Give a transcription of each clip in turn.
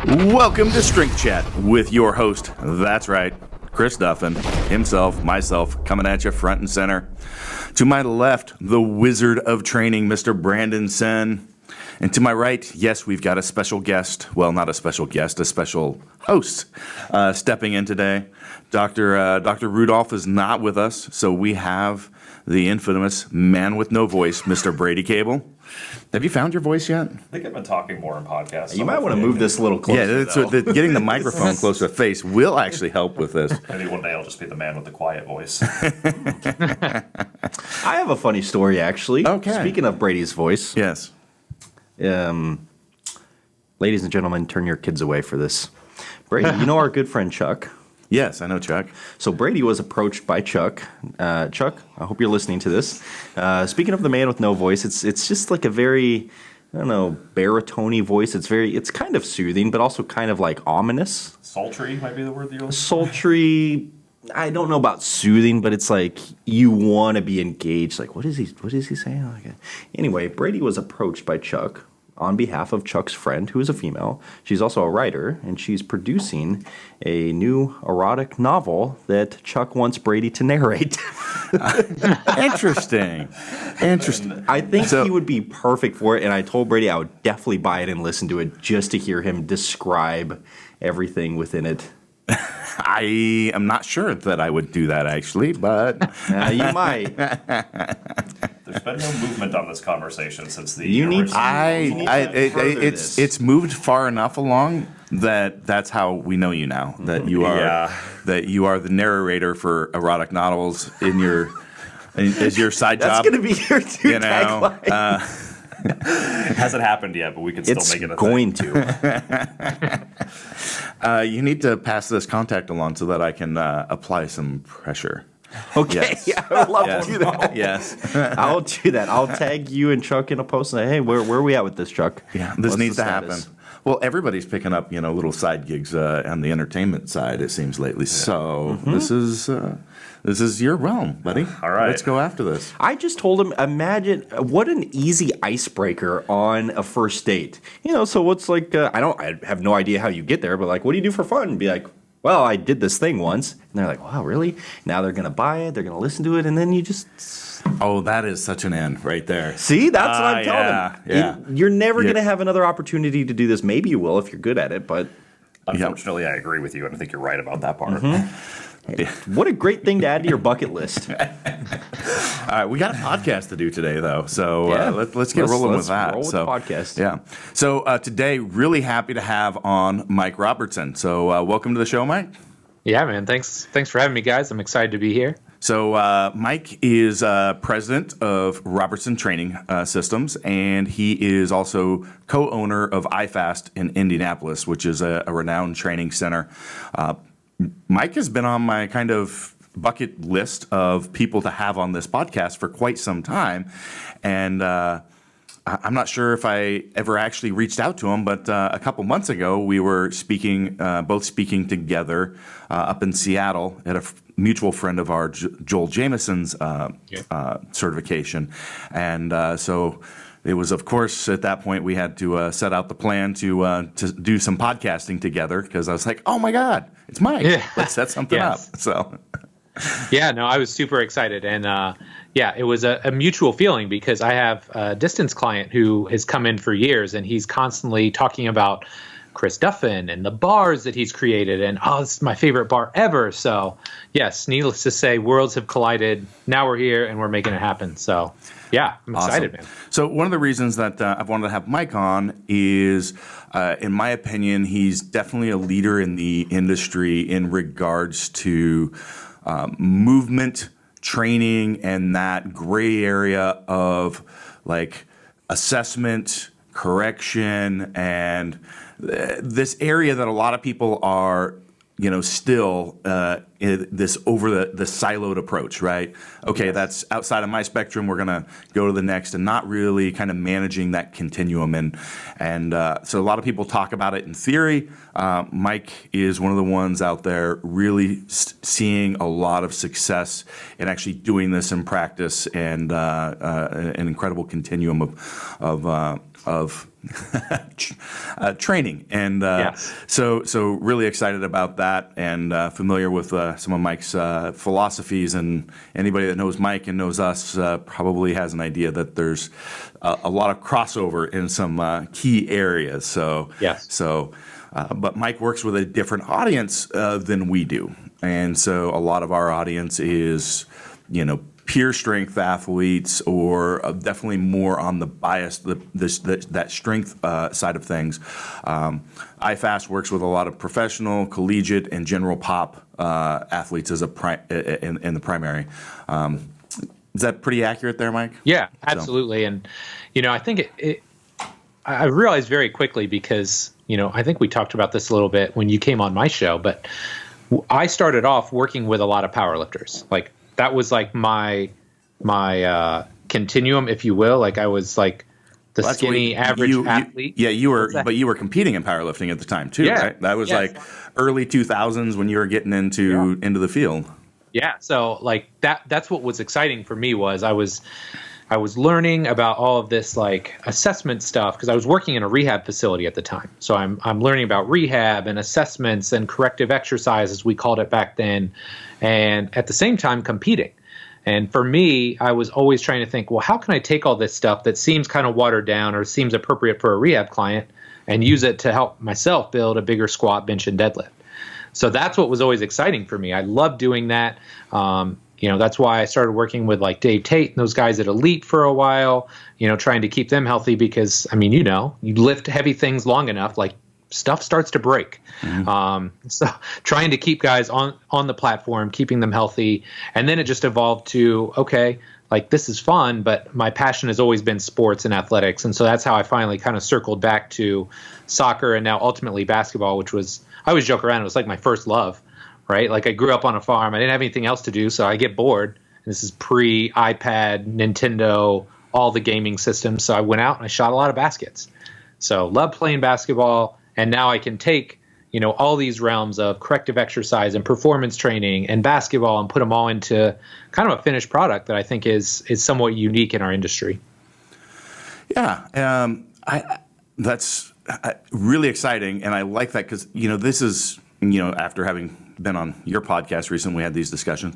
Welcome to Strength Chat with your host, that's right, Chris Duffin, himself, myself, coming at you front and center. To my left, the wizard of training, Mr. Brandon Sen. And to my right, yes, we've got a special guest. Well, not a special guest, a special host stepping in today. Dr. Rudolph is not with us, so we have the infamous man with no voice, Mr. Brady Cable. Have you found your voice yet? I think I've been talking more in podcasts. You might want to move this a little closer. Yeah, so getting the microphone close to the face will actually help with this. Maybe one day I'll just be the man with the quiet voice. I have a funny story, actually. Okay. Speaking of Brady's voice. Yes. Ladies and gentlemen, turn your kids away for this. Brady, you know our good friend Chuck? Yes, I know Chuck. So Brady was approached by Chuck. Chuck, I hope you're listening to this. Speaking of the man with no voice, it's just like a very, I don't know, baritone-y voice. It's kind of soothing, but also kind of like ominous. Sultry might be the word that you're looking for. Sultry. I don't know about soothing, but it's like you want to be engaged. Like, what is he saying? Like, anyway, Brady was approached by Chuck on behalf of Chuck's friend, who is a female. She's also a writer, and she's producing a new erotic novel that Chuck wants Brady to narrate. Interesting. I think he would be perfect for it, and I told Brady I would definitely buy it and listen to it just to hear him describe everything within it. I am not sure that I would do that, actually, but... You might. There's been no movement on this conversation since the... It's moved far enough along that that's how we know you now. That you are the narrator for erotic novels as your side job. That's going to be your tagline. It hasn't happened yet, but we can still make it a thing. It's going to. You need to pass this contact along so that I can apply some pressure. Okay, yes. Yeah, I would love to do that. Yes. I'll do that. I'll tag you and Chuck in a post and say, hey, where are we at with this, Chuck? Yeah, this needs to happen. Well, everybody's picking up, little side gigs on the entertainment side, it seems lately. Yeah. So this is your realm, buddy. All right. Let's go after this. I just told him, imagine what an easy icebreaker on a first date. So what's like, I have no idea how you get there, but like, what do you do for fun? And be like, well, I did this thing once. And they're like, wow, really? Now they're going to buy it. They're going to listen to it. And then you just... Oh, that is such an end right there. See, that's what I'm telling them. Yeah. You're never going to have another opportunity to do this. Maybe you will if you're good at it, but... Unfortunately, I agree with you, and I think you're right about that part. What a great thing to add to your bucket list. All right, we got a podcast to do today, though, so let's get rolling with that. Roll with the podcast. Yeah. So today, really happy to have on Mike Robertson. So welcome to the show, Mike. Yeah, man. Thanks for having me, guys. I'm excited to be here. So Mike is president of Robertson Training Systems, and he is also co-owner of iFast in Indianapolis, which is a renowned training center. Mike has been on my kind of bucket list of people to have on this podcast for quite some time, and I'm not sure if I ever actually reached out to him, but a couple months ago we were both speaking together up in Seattle at a mutual friend of ours, Joel Jameson's certification, and so it was, of course, at that point we had to set out the plan to do some podcasting together because I was like, oh my God, it's Mike. Yeah. Let's set something up. So. Yeah, no, I was super excited. And it was a mutual feeling because I have a distance client who has come in for years and he's constantly talking about Chris Duffin and the bars that he's created. And, this is my favorite bar ever. So, yes, needless to say, worlds have collided. Now we're here and we're making it happen. So, yeah, I'm excited, man. So one of the reasons that I've wanted to have Mike on is, in my opinion, he's definitely a leader in the industry in regards to movement, training, and that gray area of like assessment, correction, and this area that a lot of people are, still this over the siloed approach, right? Okay, that's outside of my spectrum. We're gonna go to the next, and not really kind of managing that continuum. And so a lot of people talk about it in theory. Mike is one of the ones out there really seeing a lot of success in actually doing this in practice, and an incredible continuum of of training. And Yes. so really excited about that, and familiar with some of Mike's philosophies. And anybody that knows Mike and knows us probably has an idea that there's a lot of crossover in some key areas. So Yes. but Mike works with a different audience than we do, and so a lot of our audience is, pure strength athletes, or definitely more on the bias, that strength side of things. IFAST works with a lot of professional, collegiate, and general pop athletes as in the primary. Is that pretty accurate there, Mike? Yeah, absolutely. And, I think I realized very quickly because, I think we talked about this a little bit when you came on my show, but I started off working with a lot of powerlifters. Like, that was like my continuum, if you will. Like, I was like the skinny average athlete. You were, but you were competing in powerlifting at the time too, Yeah. right? That was like early 2000s when you were getting into the field. Yeah. So like that's what was exciting for me was I was learning about all of this like assessment stuff because I was working in a rehab facility at the time. So I'm learning about rehab and assessments and corrective exercise, as we called it back then, and at the same time competing. And for me, I was always trying to think, well, how can I take all this stuff that seems kind of watered down or seems appropriate for a rehab client and use it to help myself build a bigger squat, bench, and deadlift? So that's what was always exciting for me. I loved doing that. That's why I started working with like Dave Tate and those guys at Elite for a while, trying to keep them healthy because, you lift heavy things long enough, like stuff starts to break. Mm-hmm. So trying to keep guys on the platform, keeping them healthy. And then it just evolved to, okay, like this is fun, but my passion has always been sports and athletics. And so that's how I finally kind of circled back to soccer and now ultimately basketball, which was, I always joke around, it was like my first love, right? Like I grew up on a farm. I didn't have anything else to do. So I get bored. This is pre-iPad, Nintendo, all the gaming systems. So I went out and I shot a lot of baskets. So loved playing basketball. And now I can take, all these realms of corrective exercise and performance training and basketball and put them all into kind of a finished product that I think is somewhat unique in our industry. Yeah. That's really exciting. And I like that because, this is, after having been on your podcast recently, we had these discussions.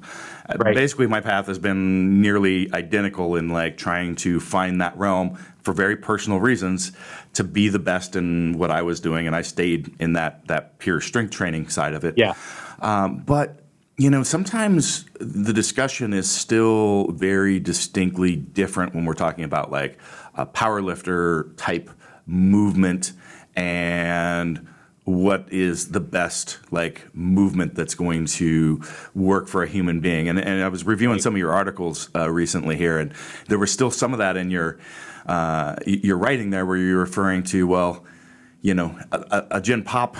Right. Basically, my path has been nearly identical in like trying to find that realm for very personal reasons to be the best in what I was doing, and I stayed in that pure strength training side of it. Yeah. But sometimes the discussion is still very distinctly different when we're talking about like a powerlifter type movement and what is the best like movement that's going to work for a human being. And I was reviewing some of your articles recently here, and there was still some of that in your writing there where you're referring to, well, a gen pop,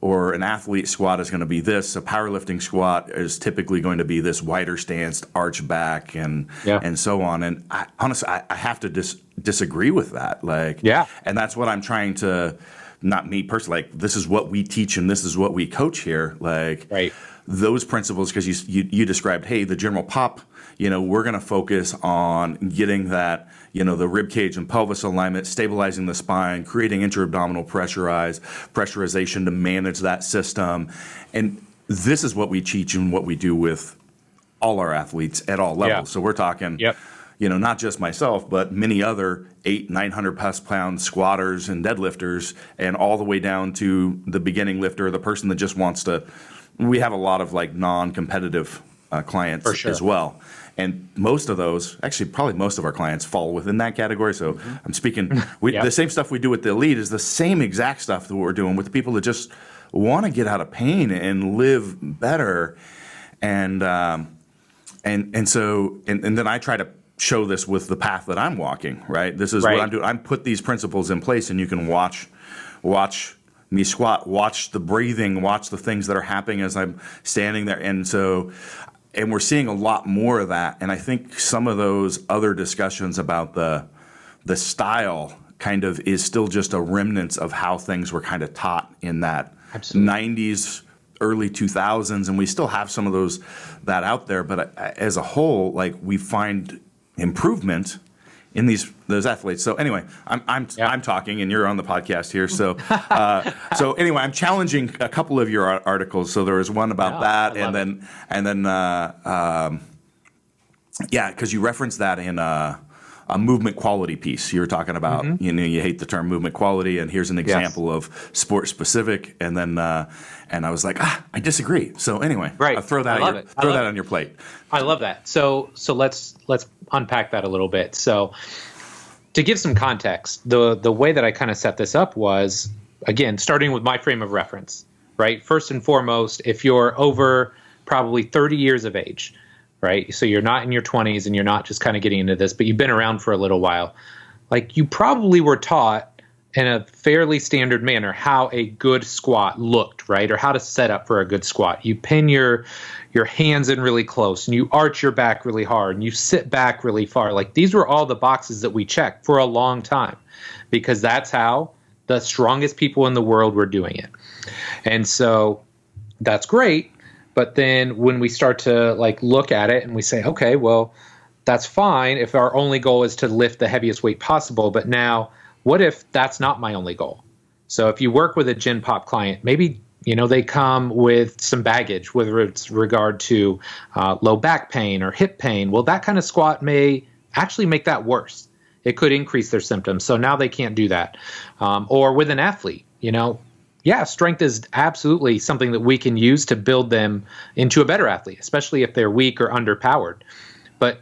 or an athlete squat is going to be this. A powerlifting squat is typically going to be this wider stance, arch back, and so on. And honestly, I have to disagree with that. And that's what I'm trying to. Not me personally, like this is what we teach and this is what we coach here. Like those principles, because you described, hey, the general pop, we're going to focus on getting that, the rib cage and pelvis alignment, stabilizing the spine, creating intra-abdominal pressurization to manage that system. And this is what we teach and what we do with all our athletes at all levels. Yeah. So we're talking, not just myself, but many other 900 plus pound squatters and deadlifters, and all the way down to the beginning lifter, the person that just wants to. We have a lot of like non-competitive clients as well, and most of those, actually, probably most of our clients fall within that category. So I'm speaking. The same stuff we do with the elite is the same exact stuff that we're doing with the people that just want to get out of pain and live better, and so then I try to show this with the path that I'm walking, right? This is what I'm doing. I'm put these principles in place, and you can watch me squat, watch the breathing, watch the things that are happening as I'm standing there. And we're seeing a lot more of that. And I think some of those other discussions about the style kind of is still just a remnants of how things were kind of taught in that 90s, early 2000s. And we still have some of that out there. But as a whole, like we find improvement in those athletes. So anyway, I'm talking and you're on the podcast here. So so anyway, I'm challenging a couple of your articles. So there was one about that, and then because you referenced that in a movement quality piece. You were talking about, you hate the term movement quality, and here's an example of sport specific. And then, and I was like, I disagree. So anyway, right. I'll throw that on your plate. I love that. So let's unpack that a little bit. So to give some context, the way that I kind of set this up was, again, starting with my frame of reference, right? First and foremost, if you're over probably 30 years of age, right? So you're not in your 20s and you're not just kind of getting into this, but you've been around for a little while. Like, you probably were taught in a fairly standard manner how a good squat looked, right? Or how to set up for a good squat. You pin your hands in really close, and you arch your back really hard, and you sit back really far. Like, these were all the boxes that we checked for a long time, because that's how the strongest people in the world were doing it. And so that's great. But then when we start to look at it and we say, okay, well, that's fine if our only goal is to lift the heaviest weight possible. But now, what if that's not my only goal? So if you work with a Gen Pop client, maybe they come with some baggage, whether it's regard to low back pain or hip pain. Well, that kind of squat may actually make that worse. It could increase their symptoms. So now they can't do that. Or with an athlete, strength is absolutely something that we can use to build them into a better athlete, especially if they're weak or underpowered. But,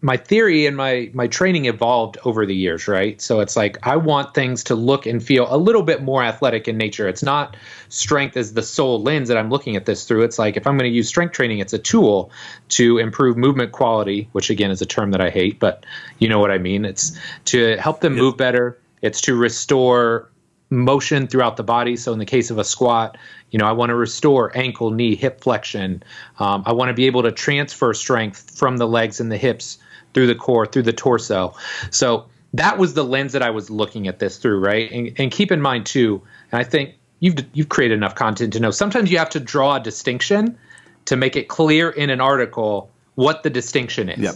my theory and my training evolved over the years, right? So it's like, I want things to look and feel a little bit more athletic in nature. It's not strength as the sole lens that I'm looking at this through. It's like, if I'm going to use strength training, it's a tool to improve movement quality, which again is a term that I hate, but you know what I mean. It's to help them move better. It's to restore motion throughout the body. So in the case of a squat, I want to restore ankle, knee, hip flexion. I want to be able to transfer strength from the legs and the hips through the core, through the torso. So that was the lens that I was looking at this through, right? And keep in mind too, and I think you've created enough content to know, sometimes you have to draw a distinction to make it clear in an article what the distinction is. Yep.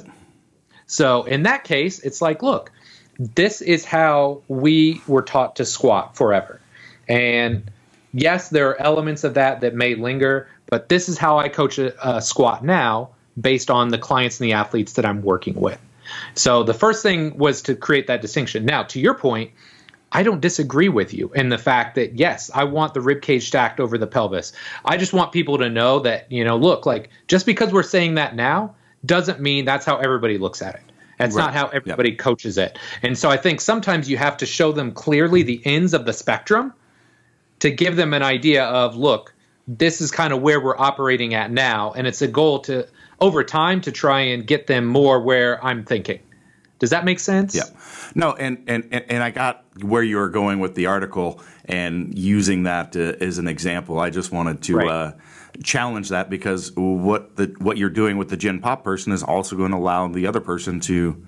So in that case, it's like, look, this is how we were taught to squat forever. And yes, there are elements of that may linger, but this is how I coach a squat now based on the clients and the athletes that I'm working with. So the first thing was to create that distinction. Now, to your point, I don't disagree with you in the fact that, yes, I want the rib cage stacked over the pelvis. I just want people to know that, look, just because we're saying that now doesn't mean that's how everybody looks at it. That's not how everybody coaches it. And so I think sometimes you have to show them clearly the ends of the spectrum to give them an idea of, look, this is kind of where we're operating at now. And it's a goal to, over time, to try and get them more where I'm thinking. Does that make sense? Yeah. No, and I got where you were going with the article and using that as an example. I just wanted to challenge that, because what you're doing with the Gen Pop person is also going to allow the other person to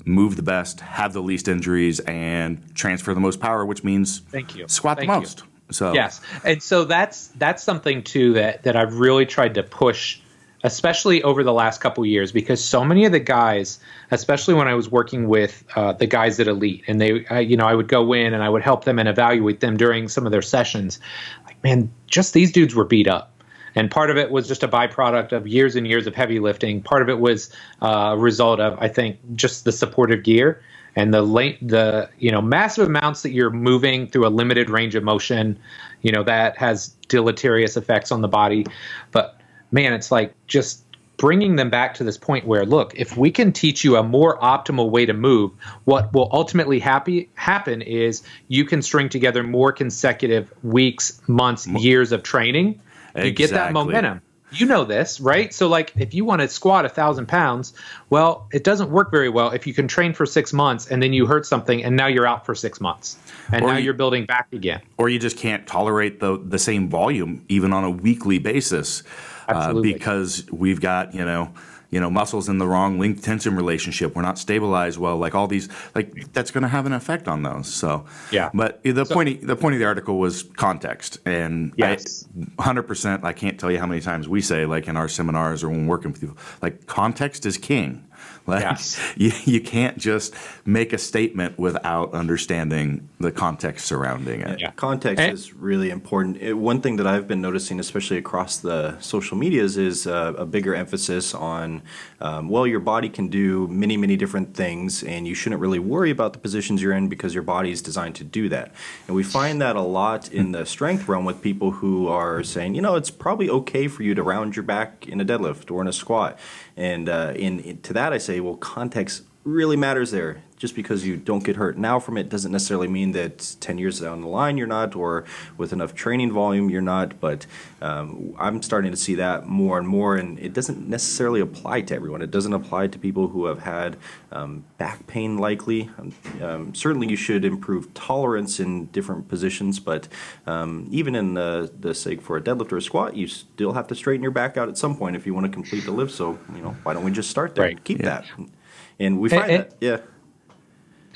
move the best, have the least injuries, and transfer the most power, which means squat the most. So yes, and so that's something too that I've really tried to push, especially over the last couple of years, because so many of the guys, especially when I was working with the guys at Elite, and I would go in and I would help them and evaluate them during some of their sessions. Like, man, just these dudes were beat up. And part of it was just a byproduct of years and years of heavy lifting. Part of it was a result of, I think, just the supportive gear and the massive amounts that you're moving through a limited range of motion, that has deleterious effects on the body. But man, it's like just bringing them back to this point where, look, if we can teach you a more optimal way to move, what will ultimately happen is you can string together more consecutive weeks, months, years of training. You get that momentum. You know this, right? So if you want to squat 1,000 pounds, well, it doesn't work very well if you can train for 6 months and then you hurt something and now you're out for 6 months and now you're building back again. Or you just can't tolerate the same volume even on a weekly basis because we've got, muscles in the wrong length tension relationship. We're not stabilized well. All these, that's going to have an effect on those. So yeah. But the point of the article was context, and yes. 100%. I can't tell you how many times we say, in our seminars or when working with people, context is king. Like, Yes. you can't just make a statement without understanding the context surrounding it. Yeah. Context And- is really important. One thing that I've been noticing, especially across the social medias, is a bigger emphasis on, well, your body can do many, many different things, and you shouldn't really worry about the positions you're in because your body is designed to do that. And we find that a lot in the strength realm with people who are saying, it's probably okay for you to round your back in a deadlift or in a squat. And to that I say, well, context really matters there. Just because you don't get hurt now from it doesn't necessarily mean that 10 years down the line you're not, or with enough training volume you're not. But I'm starting to see that more and more, and it doesn't necessarily apply to everyone. It doesn't apply to people who have had back pain likely. Certainly you should improve tolerance in different positions, but even in the sake for a deadlift or a squat, you still have to straighten your back out at some point if you want to complete the lift. So, why don't we just start there and keep that? And we find that, yeah.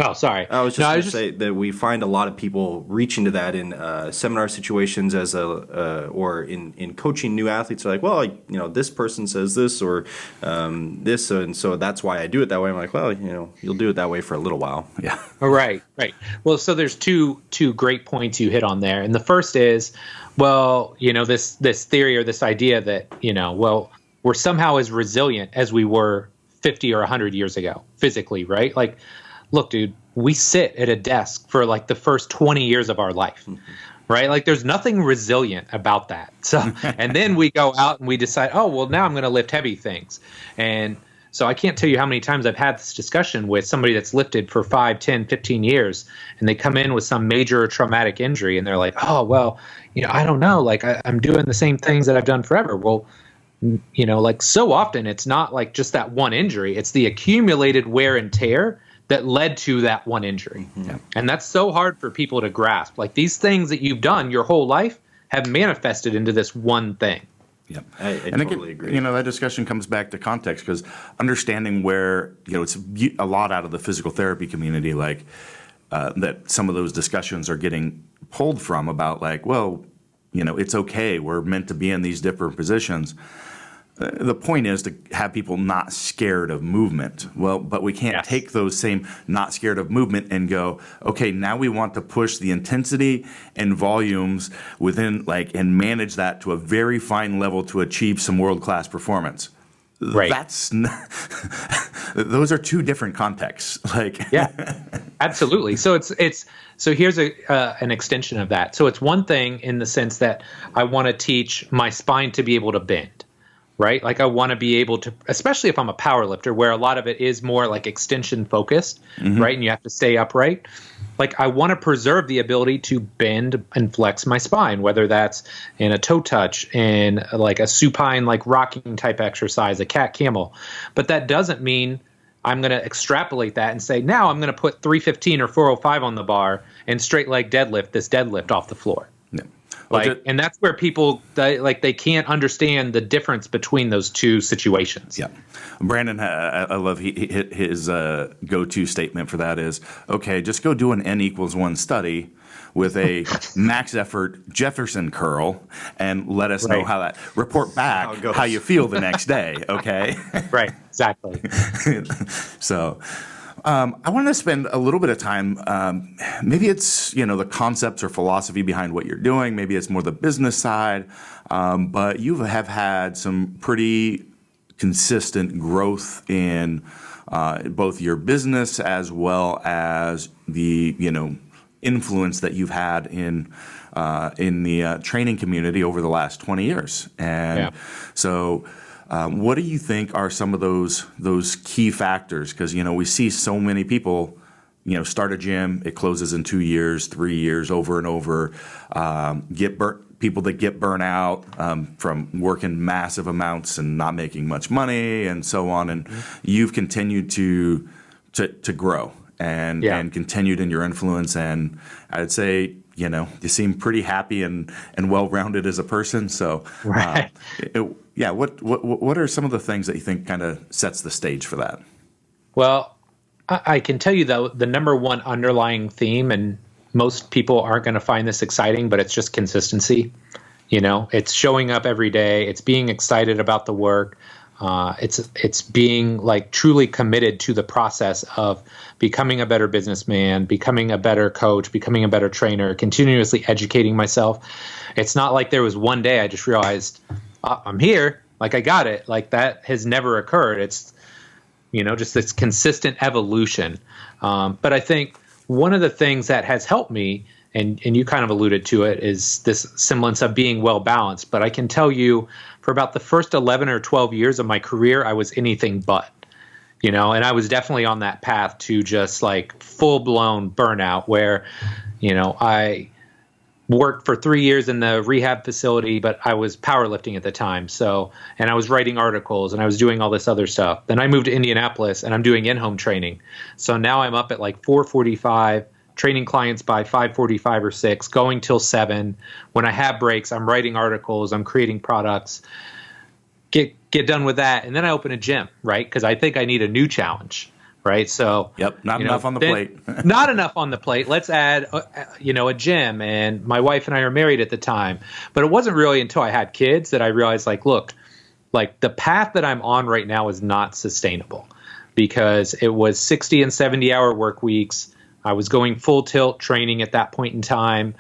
Oh, sorry. I was just going to say that we find a lot of people reaching to that in seminar situations or in coaching new athletes. They're like, well, this person says this or this, and so that's why I do it that way. I'm like, well, you'll do it that way for a little while. Yeah. Right. Well, so there's two great points you hit on there, and the first is, well, this theory or this idea that well, we're somehow as resilient as we were 50 or 100 years ago physically, right? Like, look, dude, we sit at a desk for like the first 20 years of our life, right? Like there's nothing resilient about that. So, and then we go out and we decide, oh, well, now I'm going to lift heavy things. And so I can't tell you how many times I've had this discussion with somebody that's lifted for 5, 10, 15 years, and they come in with some major traumatic injury and they're like, oh, well, I don't know. Like I'm doing the same things that I've done forever. Well, like so often it's not like just that one injury. It's the accumulated wear and tear that led to that one injury. Mm-hmm. And that's so hard for people to grasp. Like these things that you've done your whole life have manifested into this one thing. Yeah, I totally agree. That discussion comes back to context, because understanding where, it's a lot out of the physical therapy community, like that some of those discussions are getting pulled from about like, well, it's okay. We're meant to be in these different positions. The point is to have people not scared of movement. Well, but we can't take those same not scared of movement and go, okay, now we want to push the intensity and volumes within and manage that to a very fine level to achieve some world-class performance. Right. That's those are two different contexts. Yeah, absolutely. So so here's an extension of that. So it's one thing in the sense that I want to teach my spine to be able to bend. Right? Like I want to be able to, especially if I'm a power lifter where a lot of it is more like extension focused, right? And you have to stay upright. Like I want to preserve the ability to bend and flex my spine, whether that's in a toe touch, in like a supine, like rocking type exercise, a cat camel. But that doesn't mean I'm going to extrapolate that and say, now I'm going to put 315 or 405 on the bar and straight leg deadlift this deadlift off the floor. Yeah. And that's where people they can't understand the difference between those two situations. Yeah, Brandon, I love his go-to statement for that is, okay, just go do an N=1 study with a max effort Jefferson curl and let us know how that. Report back how you feel the next day. Okay. Right. Exactly. So. I want to spend a little bit of time, maybe it's, the concepts or philosophy behind what you're doing. Maybe it's more the business side, but you have had some pretty consistent growth in both your business as well as the, influence that you've had in the training community over the last 20 years. And so... what do you think are some of those key factors? Because we see so many people, start a gym, it closes in 2 years, 3 years, over and over. People that get burnt out from working massive amounts and not making much money, and so on. And you've continued to grow and continued in your influence. And I'd say, you seem pretty happy and well-rounded as a person. So, right. What are some of the things that you think kind of sets the stage for that? Well, I can tell you though, the number one underlying theme, and most people aren't going to find this exciting, but it's just consistency. It's showing up every day. It's being excited about the work. It's being like truly committed to the process of becoming a better businessman, becoming a better coach, becoming a better trainer, continuously educating myself. It's not like there was one day I just realized I'm here, like I got it. Like that has never occurred. It's, just this consistent evolution. But I think one of the things that has helped me, and you kind of alluded to it, is this semblance of being well balanced. But I can tell you, for about the first 11 or 12 years of my career, I was anything but, and I was definitely on that path to just like full blown burnout where, I worked for 3 years in the rehab facility, but I was powerlifting at the time. And I was writing articles and I was doing all this other stuff. Then I moved to Indianapolis and I'm doing in-home training. So now I'm up at like 4:45, training clients by 5:45 or 6, going till 7. When I have breaks, I'm writing articles, I'm creating products, get done with that. And then I open a gym, right? Because I think I need a new challenge. Right. So, not enough on the plate. Not enough on the plate. Let's add, a gym. And my wife and I are married at the time. But it wasn't really until I had kids that I realized, look, the path that I'm on right now is not sustainable because it was 60 and 70-hour work weeks. I was going full tilt training at that point in time,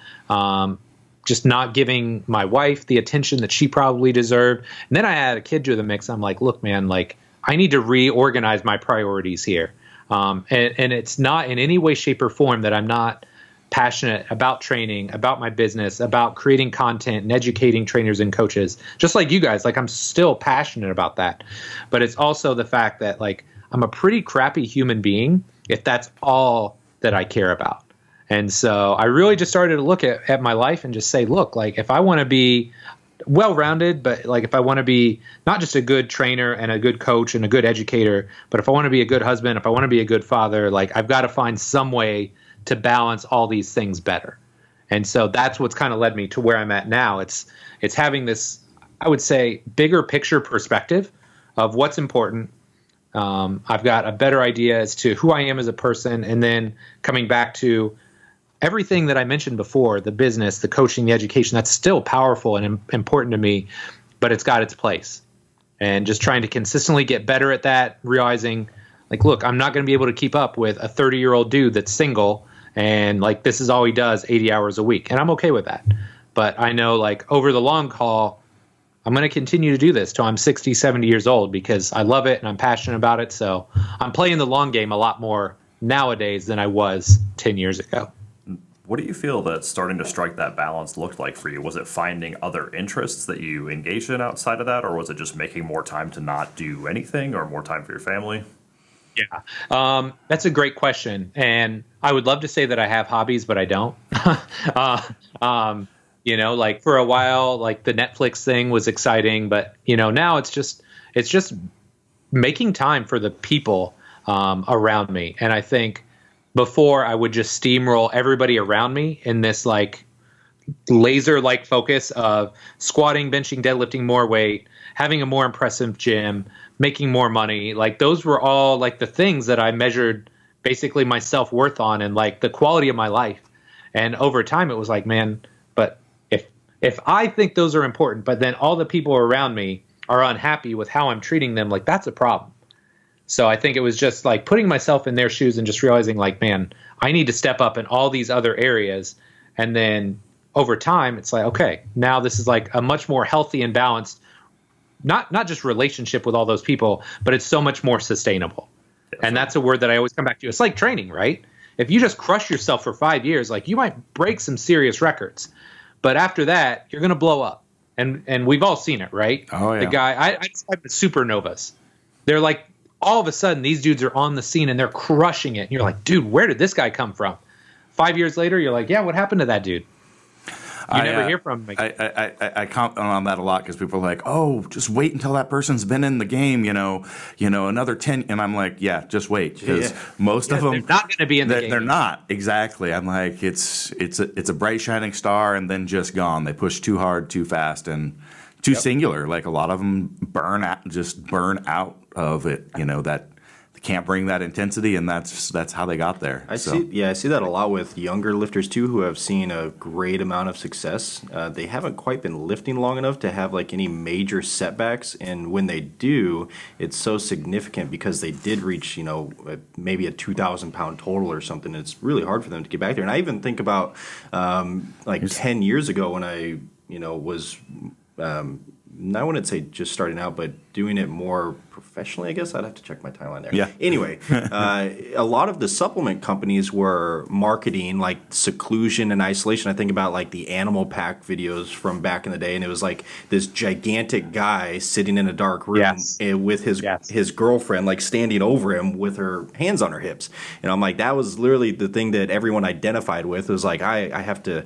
just not giving my wife the attention that she probably deserved. And then I had a kid to the mix. I'm like, look, man, I need to reorganize my priorities here. And it's not in any way, shape, or form that I'm not passionate about training, about my business, about creating content and educating trainers and coaches, just like you guys. I'm still passionate about that. But it's also the fact that, I'm a pretty crappy human being if that's all that I care about. And so I really just started to look at my life and just say, look, if I want to be well-rounded, but if I want to be not just a good trainer and a good coach and a good educator, but if I want to be a good husband, if I want to be a good father, I've got to find some way to balance all these things better. And so that's what's kind of led me to where I'm at now. It's having this, I would say, bigger picture perspective of what's important. I've got a better idea as to who I am as a person, and then coming back to everything that I mentioned before, the business, the coaching, the education, that's still powerful and important to me, but it's got its place. And just trying to consistently get better at that, realizing, look, I'm not going to be able to keep up with a 30-year-old dude that's single and this is all he does 80 hours a week. And I'm okay with that. But I know over the long haul, I'm going to continue to do this till I'm 60, 70 years old because I love it and I'm passionate about it. So I'm playing the long game a lot more nowadays than I was 10 years ago. What do you feel that starting to strike that balance looked like for you? Was it finding other interests that you engaged in outside of that, or was it just making more time to not do anything or more time for your family? Yeah, that's a great question. And I would love to say that I have hobbies, but I don't. For a while, the Netflix thing was exciting, but, now it's just making time for the people around me. And I think before I would just steamroll everybody around me in this laser-like focus of squatting, benching, deadlifting more weight, having a more impressive gym, making more money. Those were all the things that I measured basically my self-worth on and the quality of my life. And over time it was man, but if I think those are important, but then all the people around me are unhappy with how I'm treating them, that's a problem. So I think it was just putting myself in their shoes and just realizing man, I need to step up in all these other areas. And then over time, it's okay, now this is a much more healthy and balanced, not just relationship with all those people, but it's so much more sustainable. And that's a word that I always come back to. It's like training, right? If you just crush yourself for 5 years, you might break some serious records, but after that, you're going to blow up. And we've all seen it, right? Oh, yeah. The guy, I describe the supernovas. They're all of a sudden, these dudes are on the scene and they're crushing it. And you're dude, where did this guy come from? 5 years later, you're yeah, what happened to that dude? You never hear from him again. I comment on that a lot because people are oh, just wait until that person's been in the game, another 10. And I'm yeah, just wait. Because most of them, they're not going to be in the game. They're not. Exactly. I'm it's a bright, shining star and then just gone. They push too hard, too fast, and too singular. A lot of them burn out of it, that can't bring that intensity, and that's how they got there. I see that a lot with younger lifters too, who have seen a great amount of success. They haven't quite been lifting long enough to have like any major setbacks, and when they do, it's so significant because they did reach, maybe a 2,000 pound total or something. It's really hard for them to get back there. And I even think about 10 years ago when I, was. I wouldn't say just starting out, but doing it more professionally, I guess. I'd have to check my timeline there. Yeah. Anyway, a lot of the supplement companies were marketing like seclusion and isolation. I think about like the Animal Pack videos from back in the day, and it was like this gigantic guy sitting in a dark room with his girlfriend like standing over him with her hands on her hips. And I'm like, that was literally the thing that everyone identified with. It was like, I have to,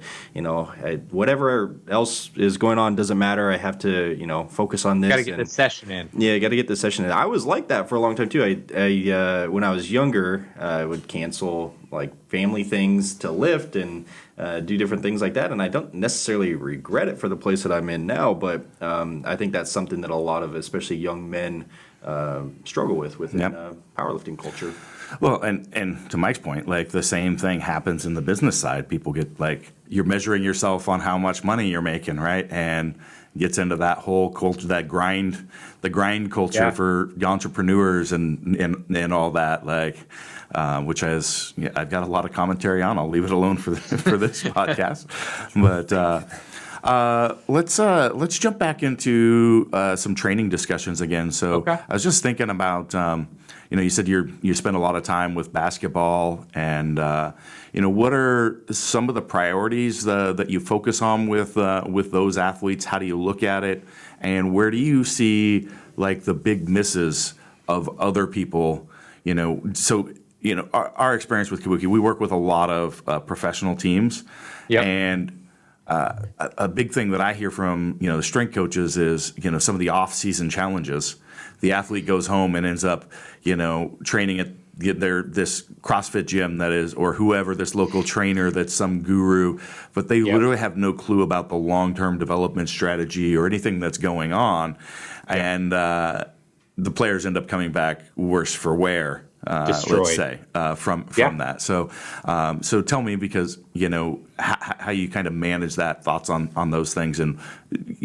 whatever else is going on doesn't matter. I have to, focus on this. Got to get the session in. Yeah, got to get the session in. I was like that for a long time too. I when I was younger, I would cancel like family things to lift and do different things like that. And I don't necessarily regret it for the place that I'm in now, but I think that's something that a lot of, especially young men, struggle with within powerlifting culture. Well, and to Mike's point, like the same thing happens in the business side. People get like, you're measuring yourself on how much money you're making, right? And gets into that whole culture, the grind culture for entrepreneurs and all that, like, which I've got a lot of commentary on. I'll leave it alone for this podcast. But let's jump back into some training discussions again. So I was just thinking about, you said you spend a lot of time with basketball, and what are some of the priorities that you focus on with those athletes? How do you look at it, and where do you see like the big misses of other people? So our experience with Kabuki, we work with a lot of professional teams, and a big thing that I hear from the strength coaches is some of the off-season challenges. The athlete goes home and ends up training at this CrossFit gym that is, or whoever, this local trainer that's some guru, but they literally have no clue about the long-term development strategy or anything that's going on, and the players end up coming back worse for wear. Let's say from that. So tell me, because how you kind of manage that, thoughts on those things, and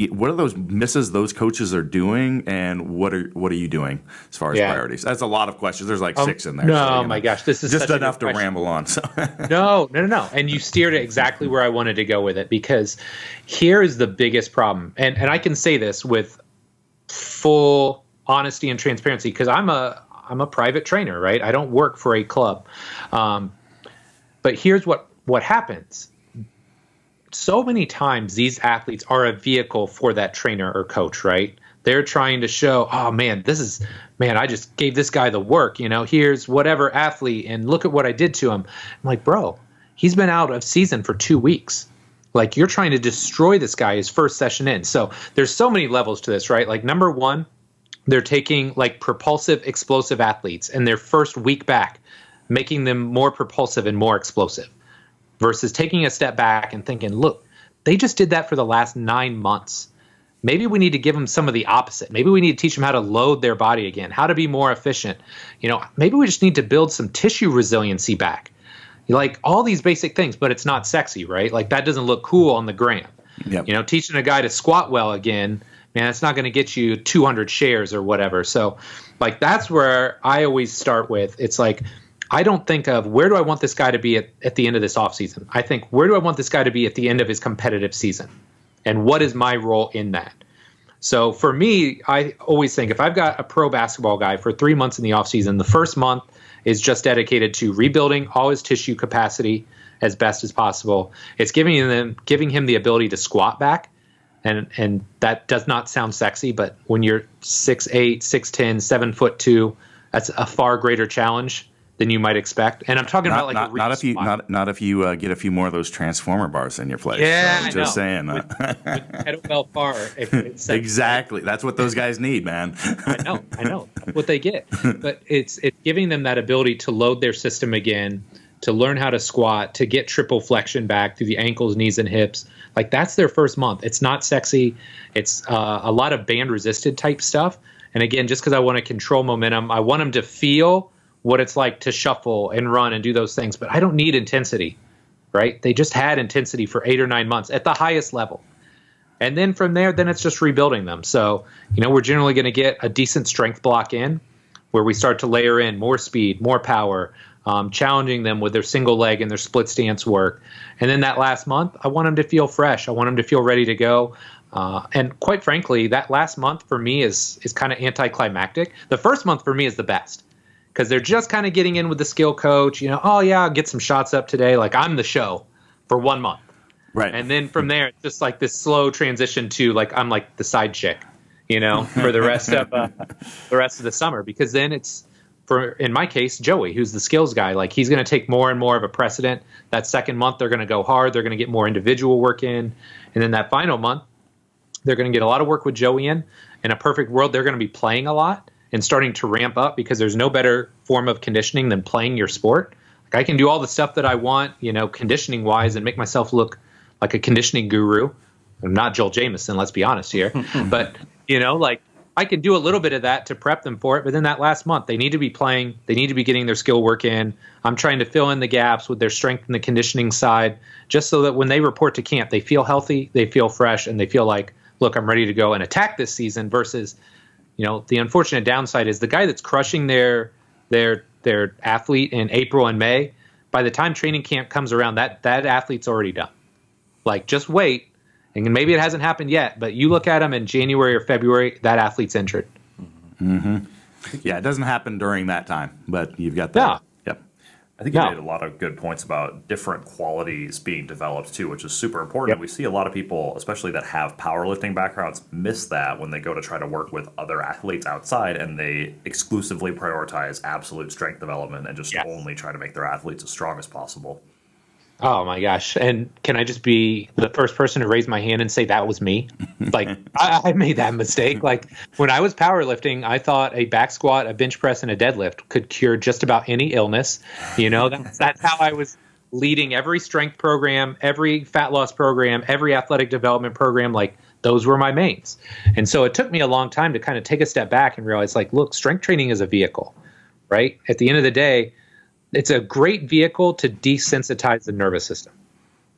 what are those misses those coaches are doing, and what are you doing as far as priorities? That's a lot of questions. There's like 6 in there. No, so, my gosh, this is just such enough to ramble on. So. No. And you steered it exactly where I wanted to go with it, because here is the biggest problem, and I can say this with full honesty and transparency, because I'm a private trainer, right? I don't work for a club. But here's what happens. So many times these athletes are a vehicle for that trainer or coach, right? They're trying to show, oh man, I just gave this guy the work, here's whatever athlete, and look at what I did to him. I'm like, bro, he's been out of season for 2 weeks. Like, you're trying to destroy this guy his first session in. So there's so many levels to this, right? Like, number one, they're taking like propulsive, explosive athletes and their first week back, making them more propulsive and more explosive, versus taking a step back and thinking, look, they just did that for the last 9 months. Maybe we need to give them some of the opposite. Maybe we need to teach them how to load their body again, how to be more efficient. Maybe we just need to build some tissue resiliency back. Like all these basic things, but it's not sexy, right? Like that doesn't look cool on the gram. Yep. Teaching a guy to squat well again, man, it's not going to get you 200 shares or whatever. So like that's where I always start with. It's like, I don't think of where do I want this guy to be at the end of this offseason. I think, where do I want this guy to be at the end of his competitive season? And what is my role in that? So for me, I always think if I've got a pro basketball guy for 3 months in the offseason, the first month is just dedicated to rebuilding all his tissue capacity as best as possible. It's giving him the ability to squat back. And that does not sound sexy, but when you're 6'8", 6'10", 7'2", that's a far greater challenge than you might expect. And I'm talking about like not if you get a few more of those transformer bars in your place. Yeah, so just saying. With kettlebell bar. Exactly. That's what those guys need, man. I know. That's what they get. But it's giving them that ability to load their system again, to learn how to squat, to get triple flexion back through the ankles, knees, and hips. Like that's their first month. It's not sexy. It's a lot of band resisted type stuff. And again, just because I want to control momentum, I want them to feel what it's like to shuffle and run and do those things, but I don't need intensity, right? They just had intensity for 8 or 9 months at the highest level. And then from there, then it's just rebuilding them. So, we're generally going to get a decent strength block in where we start to layer in more speed, more power, challenging them with their single leg and their split stance work. And then that last month, I want them to feel fresh. I want them to feel ready to go. And quite frankly, that last month for me is kind of anticlimactic. The first month for me is the best because they're just kind of getting in with the skill coach. Oh, yeah, I'll get some shots up today. Like I'm the show for 1 month. Right. And then from there, it's just like this slow transition to like I'm like the side chick, for the rest of the summer. Because then it's in my case, Joey, who's the skills guy. Like he's going to take more and more of a precedent. That second month, they're going to go hard. They're going to get more individual work in, and then that final month, they're going to get a lot of work with Joey in. In a perfect world, they're going to be playing a lot and starting to ramp up because there's no better form of conditioning than playing your sport. Like I can do all the stuff that I want, conditioning wise, and make myself look like a conditioning guru. I'm not Joel Jameson, let's be honest here. But, like I can do a little bit of that to prep them for it. But then that last month, they need to be playing. They need to be getting their skill work in. I'm trying to fill in the gaps with their strength and the conditioning side, just so that when they report to camp, they feel healthy, they feel fresh, and they feel like, look, I'm ready to go and attack this season versus, the unfortunate downside is the guy that's crushing their athlete in April and May, by the time training camp comes around, that athlete's already done. Like, just wait, and maybe it hasn't happened yet, but you look at him in January or February, that athlete's injured. Mm-hmm. Yeah, it doesn't happen during that time, but you've got that. Yeah. Yep. I think you made a lot of good points about different qualities being developed too, which is super important. Yep. We see a lot of people, especially that have powerlifting backgrounds, miss that when they go to try to work with other athletes outside and they exclusively prioritize absolute strength development and just only try to make their athletes as strong as possible. Oh my gosh. And can I just be the first person to raise my hand and say that was me? Like I made that mistake. Like when I was powerlifting, I thought a back squat, a bench press, and a deadlift could cure just about any illness. That's how I was leading every strength program, every fat loss program, every athletic development program. Like those were my mains. And so it took me a long time to kind of take a step back and realize like, look, strength training is a vehicle, right? At the end of the day, it's a great vehicle to desensitize the nervous system.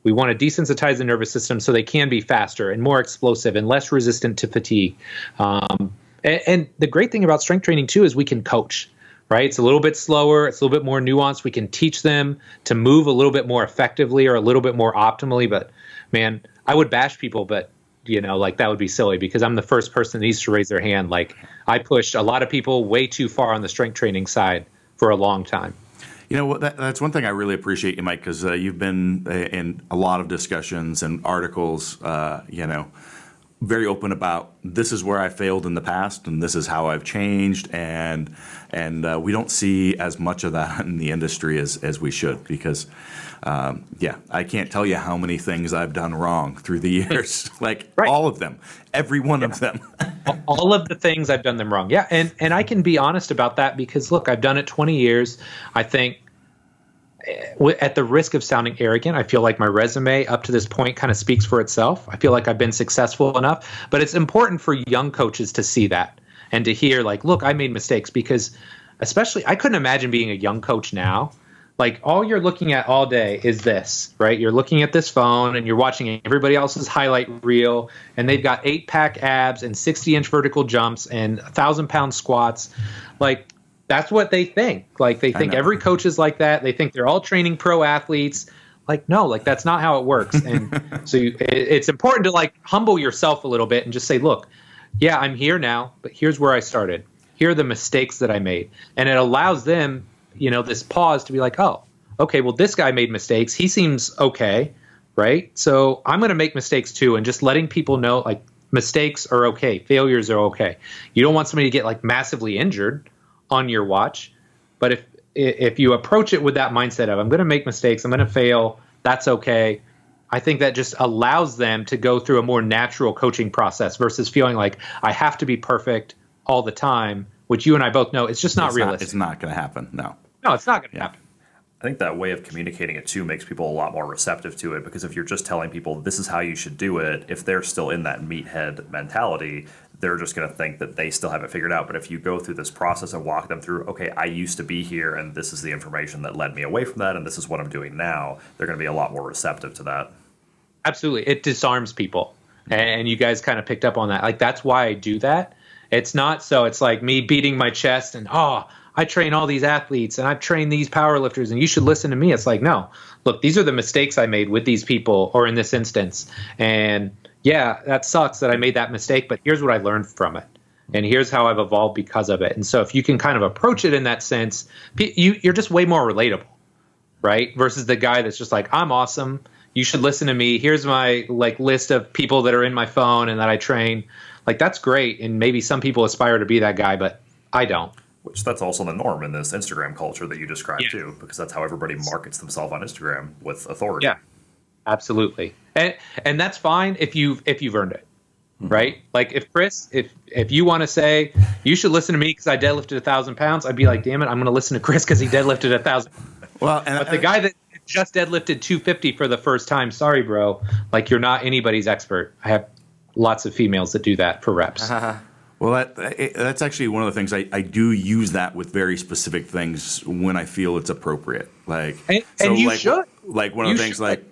We want to desensitize the nervous system so they can be faster and more explosive and less resistant to fatigue. And the great thing about strength training, too, is we can coach, right? It's a little bit slower. It's a little bit more nuanced. We can teach them to move a little bit more effectively or a little bit more optimally. But, man, I would bash people, but, like that would be silly because I'm the first person that needs to raise their hand. Like I pushed a lot of people way too far on the strength training side for a long time. That's one thing I really appreciate you, Mike, because you've been in a lot of discussions and articles, very open about this is where I failed in the past and this is how I've changed. And we don't see as much of that in the industry as we should because, I can't tell you how many things I've done wrong through the years, all of them, every one of them. All of the things I've done them wrong. Yeah. And I can be honest about that because look, I've done it 20 years. I think at the risk of sounding arrogant, I feel like my resume up to this point kind of speaks for itself. I feel like I've been successful enough, but it's important for young coaches to see that and to hear like, look, I made mistakes because especially I couldn't imagine being a young coach now. Like all you're looking at all day is this, right? You're looking at this phone and you're watching everybody else's highlight reel and they've got 8-pack abs and 60-inch vertical jumps and 1,000-pound squats. Like that's what they think. Like they think every coach is like that. They think they're all training pro athletes. Like, no, like that's not how it works. And so it's important to like humble yourself a little bit and just say, look, yeah, I'm here now, but here's where I started. Here are the mistakes that I made. And it allows them, this pause to be like, oh, okay, well, this guy made mistakes. He seems okay, right? So I'm going to make mistakes too. And just letting people know like mistakes are okay. Failures are okay. You don't want somebody to get like massively injured on your watch. But if you approach it with that mindset of I'm going to make mistakes, I'm going to fail, that's okay. I think that just allows them to go through a more natural coaching process versus feeling like I have to be perfect all the time, which you and I both know it's just not realistic. It's not going to happen. No, it's not going to happen. I think that way of communicating it too makes people a lot more receptive to it because if you're just telling people this is how you should do it, if they're still in that meathead mentality, they're just going to think that they still have it figured out. But if you go through this process and walk them through, okay, I used to be here and this is the information that led me away from that and this is what I'm doing now, they're going to be a lot more receptive to that. Absolutely. It disarms people. And you guys kind of picked up on that. Like, that's why I do that. It's not so it's like me beating my chest and, I train all these athletes and I've trained these power lifters and you should listen to me. It's like, no, look, these are the mistakes I made with these people or in this instance. And yeah, that sucks that I made that mistake, but here's what I learned from it. And here's how I've evolved because of it. And so if you can kind of approach it in that sense, you're just way more relatable, right? Versus the guy that's just like, I'm awesome. You should listen to me. Here's my list of people that are in my phone and that I train. Like, that's great. And maybe some people aspire to be that guy, but I don't. Which that's also the norm in this Instagram culture that you described too, because that's how everybody markets themselves on Instagram with authority. Yeah, absolutely. And that's fine if you've earned it, right? Like if Chris, if you want to say you should listen to me because I deadlifted 1,000 pounds, I'd be like, damn it, I'm going to listen to Chris because he deadlifted 1,000. Well, but the guy that just deadlifted 250 for the first time, sorry, bro, like you're not anybody's expert. I have lots of females that do that for reps. Well, that's actually one of the things I do use that with very specific things when I feel it's appropriate. Like, and you should. Like one of the things, like,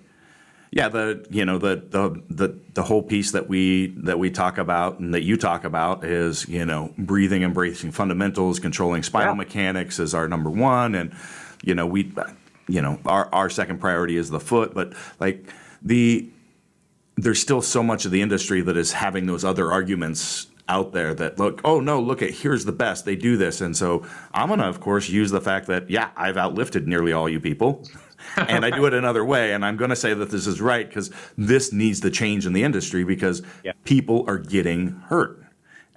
yeah, the whole piece that we talk about and that you talk about is breathing and bracing fundamentals, controlling spinal mechanics is our number one, and our second priority is the foot, but like there's still so much of the industry that is having those other arguments out there that here's the best, they do this. And so I'm going to, of course, use the fact that, I've outlifted nearly all you people and I do it another way. And I'm going to say that this is right because this needs to change in the industry because people are getting hurt.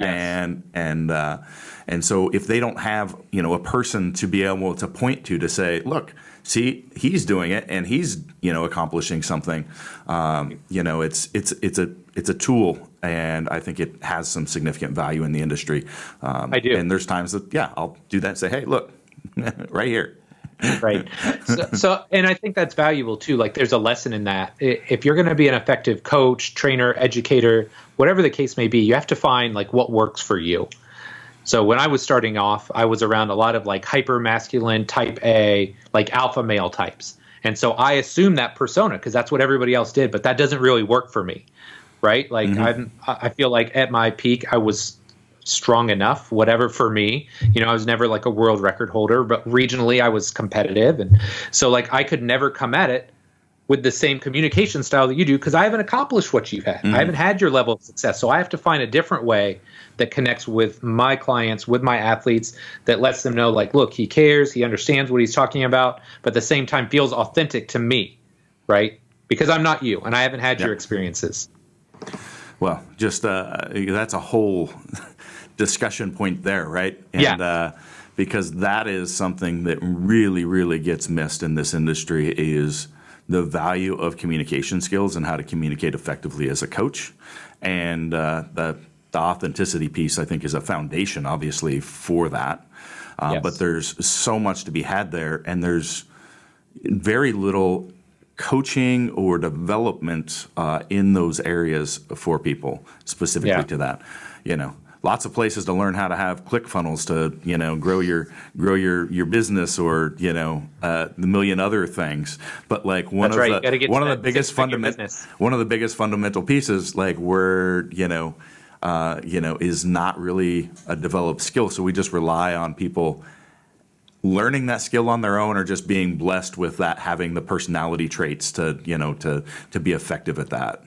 Yes. And so if they don't have, a person to be able to point to say, look, see, he's doing it and he's, accomplishing something, it's a tool. And I think it has some significant value in the industry. I do. And there's times that, I'll do that and say, hey, look, right here. Right. So, and I think that's valuable too. Like there's a lesson in that. If you're going to be an effective coach, trainer, educator, whatever the case may be, you have to find like what works for you. So when I was starting off, I was around a lot of like hyper masculine type A, like alpha male types. And so I assumed that persona because that's what everybody else did, but that doesn't really work for me. Right? Like I feel like at my peak, I was strong enough, whatever for me. I was never like a world record holder, but regionally I was competitive. And so like I could never come at it with the same communication style that you do because I haven't accomplished what you've had. I haven't had your level of success. So I have to find a different way that connects with my clients, with my athletes, that lets them know like, look, he cares, he understands what he's talking about, but at the same time feels authentic to me, right? Because I'm not you and I haven't had your experiences. Well, just that's a whole discussion point there, right? And, because that is something that really, really gets missed in this industry is the value of communication skills and how to communicate effectively as a coach. And the authenticity piece, I think, is a foundation, obviously, for that. But there's so much to be had there, and there's very little coaching or development in those areas for people specifically to that. Lots of places to learn how to have ClickFunnels to grow your business or the million other things. But like one of the biggest fundamental pieces like where is not really a developed skill. So we just rely on people learning that skill on their own or just being blessed with that, having the personality traits to be effective at that.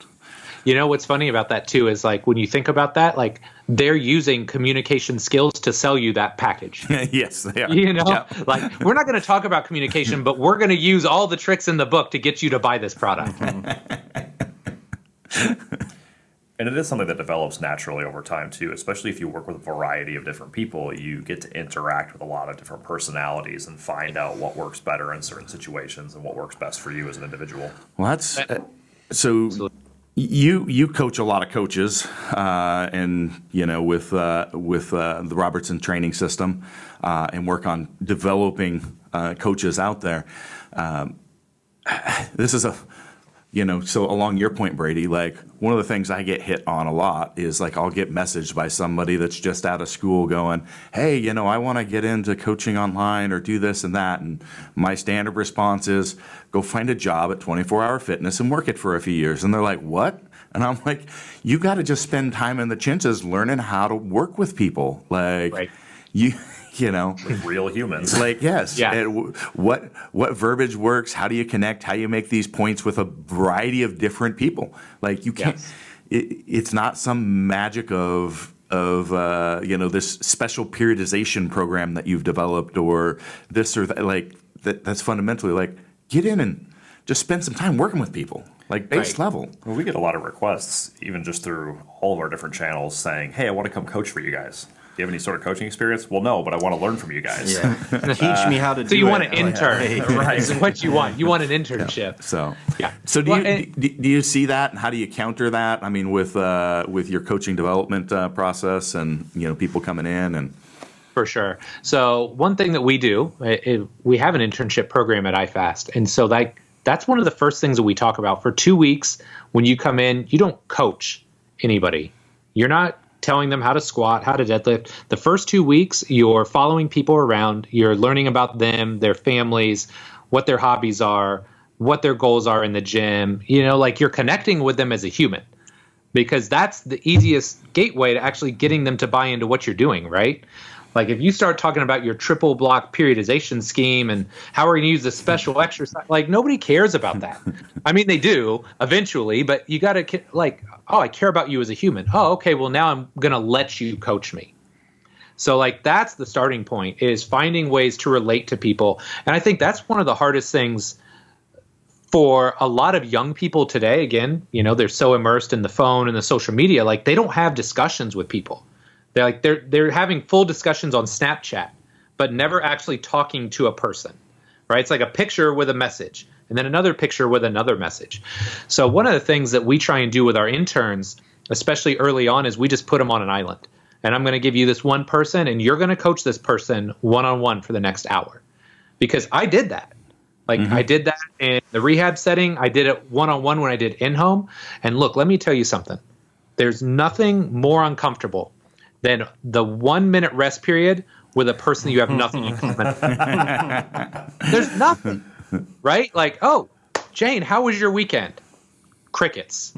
What's funny about that too is like when you think about that, like they're using communication skills to sell you that package. Yes, they are. Like we're not going to talk about communication, but we're going to use all the tricks in the book to get you to buy this product. And it is something that develops naturally over time too, especially if you work with a variety of different people. You get to interact with a lot of different personalities and find out what works better in certain situations and what works best for you as an individual. Well, that's so. You coach a lot of coaches, and with the Robertson Training System, and work on developing coaches out there. This is So along your point, Brady, like one of the things I get hit on a lot is like I'll get messaged by somebody that's just out of school going, hey, I want to get into coaching online or do this and that. And my standard response is go find a job at 24 Hour Fitness and work it for a few years. And they're like, what? And I'm like, you got to just spend time in the trenches learning how to work with people. Like Right. With real humans. Like, yes. Yeah. And what verbiage works? How do you connect? How do you make these points with a variety of different people? Like, you can't. Yes. It's not some magic of this special periodization program that you've developed or this or that. Like that's fundamentally like get in and just spend some time working with people. Like base Right. level. Well, we get a lot of requests, even just through all of our different channels, saying, hey, I want to come coach for you guys. Do you have any sort of coaching experience? Well, no, but I want to learn from you guys. Yeah. Teach me how to do it. So you want an I'm like, intern, hey. right? Is what you want. You want an internship. So Yeah. So Well, do you see that, and how do you counter that? I mean, with your coaching development process, and people coming in and. For sure. So one thing that we do, we have an internship program at iFast, and so that's one of the first things that we talk about. For 2 weeks, when you come in, you don't coach anybody. You're not telling them how to squat, how to deadlift. The first 2 weeks, you're following people around. You're learning about them, their families, what their hobbies are, what their goals are in the gym. Like you're connecting with them as a human, because that's the easiest gateway to actually getting them to buy into what you're doing, right? Like if you start talking about your triple block periodization scheme and how we're going to use the special exercise, like nobody cares about that. I mean, they do eventually, but you got to like, oh, I care about you as a human. Oh, okay. Well, now I'm going to let you coach me. So like that's the starting point, is finding ways to relate to people. And I think that's one of the hardest things for a lot of young people today. Again, they're so immersed in the phone and the social media, like they don't have discussions with people. They're having full discussions on Snapchat, but never actually talking to a person, right? It's like a picture with a message and then another picture with another message. So one of the things that we try and do with our interns, especially early on, is we just put them on an island. And I'm going to give you this one person, and you're going to coach this person one-on-one for the next hour. Because I did that. Like I did that in the rehab setting. I did it one-on-one when I did in-home. And look, let me tell you something. There's nothing more uncomfortable than the 1 minute rest period with a person you have nothing in common. There's nothing, right? Like, oh, Jane, how was your weekend? Crickets.